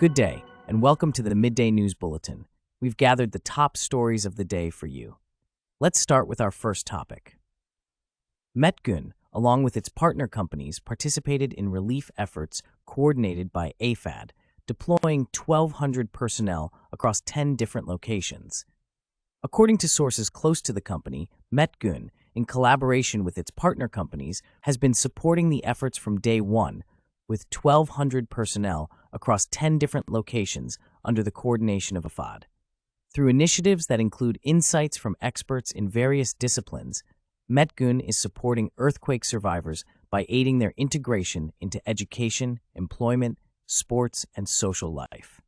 Good day, and welcome to the Midday News Bulletin. We've gathered the top stories of the day for you. Let's start with our first topic. Met-Gün, along with its partner companies, participated in relief efforts coordinated by AFAD, deploying 1,200 personnel across 10 different locations. According to sources close to the company, Met-Gün, in collaboration with its partner companies, has been supporting the efforts from day one, with 1,200 personnel across 10 different locations under the coordination of AFAD. Through initiatives that include insights from experts in various disciplines, Met-Gün is supporting earthquake survivors by aiding their integration into education, employment, sports, and social life.